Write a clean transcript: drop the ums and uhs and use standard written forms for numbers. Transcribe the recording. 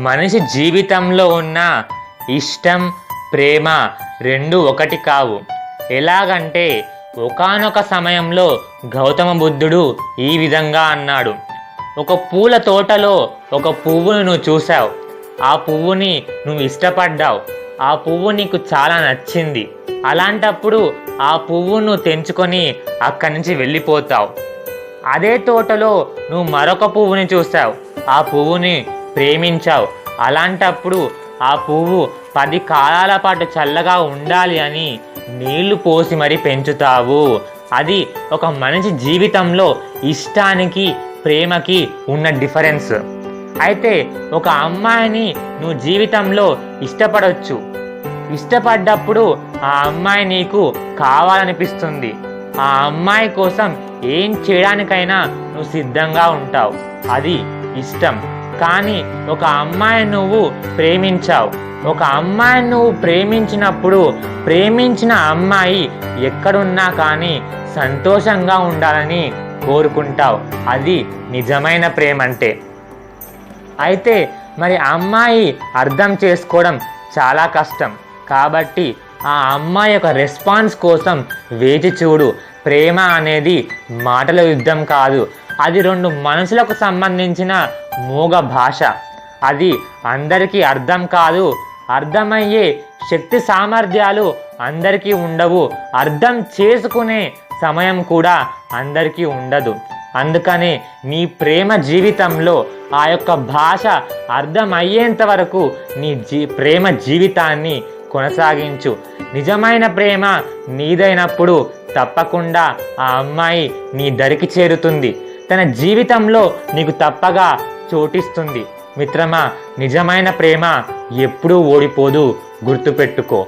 మనిషి జీవితంలో ఉన్న ఇష్టం, ప్రేమ రెండు ఒకటి కావు. ఎలాగంటే ఒకానొక సమయంలో గౌతమ బుద్ధుడు ఈ విధంగా అన్నాడు. ఒక పూల తోటలో ఒక పువ్వును నువ్వు చూసావు, ఆ పువ్వుని నువ్వు ఇష్టపడ్డావు, ఆ పువ్వు నీకు చాలా నచ్చింది. అలాంటప్పుడు ఆ పువ్వును తెంచుకొని అక్కడి నుంచి వెళ్ళిపోతావు. అదే తోటలో నువ్వు మరొక పువ్వుని చూసావు, ఆ పువ్వుని ప్రేమించావు. అలాంటప్పుడు ఆ పువ్వు 10 కాలాల పాటు చల్లగా ఉండాలి అని నీళ్లు పోసి మరీ పెంచుతావు. అది ఒక మనిషి జీవితంలో ఇష్టానికి, ప్రేమకి ఉన్న డిఫరెన్స్. అయితే ఒక అమ్మాయిని నువ్వు జీవితంలో ఇష్టపడవచ్చు. ఇష్టపడ్డప్పుడు ఆ అమ్మాయి నీకు కావాలనిపిస్తుంది. ఆ అమ్మాయి కోసం ఏం చేయడానికైనా నువ్వు సిద్ధంగా ఉంటావు. అది ఇష్టం. కానీ ఒక అమ్మాయిని నువ్వు ప్రేమించావు. ఒక అమ్మాయిని నువ్వు ప్రేమించినప్పుడు ప్రేమించిన అమ్మాయి ఎక్కడున్నా కానీ సంతోషంగా ఉండాలని కోరుకుంటావు. అది నిజమైన ప్రేమ అంటే. అయితే మరి అమ్మాయి అర్థం చేసుకోవడం చాలా కష్టం. కాబట్టి ఆ అమ్మాయి యొక్క రెస్పాన్స్ కోసం వేచి చూడు. ప్రేమ అనేది మాటల యుద్ధం కాదు, అది 2 మనసులకు సంబంధించిన మూగ భాష. అది అందరికీ అర్థం కాదు. అర్థమయ్యే శక్తి సామర్థ్యాలు అందరికీ ఉండవు. అర్థం చేసుకునే సమయం కూడా అందరికీ ఉండదు. అందుకనే నీ ప్రేమ జీవితంలో ఆ యొక్క భాష అర్థమయ్యేంత వరకు నీ ప్రేమ జీవితాన్ని కొనసాగించు. నిజమైన ప్రేమ నీదైనప్పుడు తప్పకుండా ఆ అమ్మాయి నీ దరికి చేరుతుంది. తన జీవితంలో నీకు తప్పగా చోటిస్తుంది. మిత్రమా, నిజమైన ప్రేమ ఎప్పుడూ ఓడిపోదు, గుర్తుపెట్టుకో.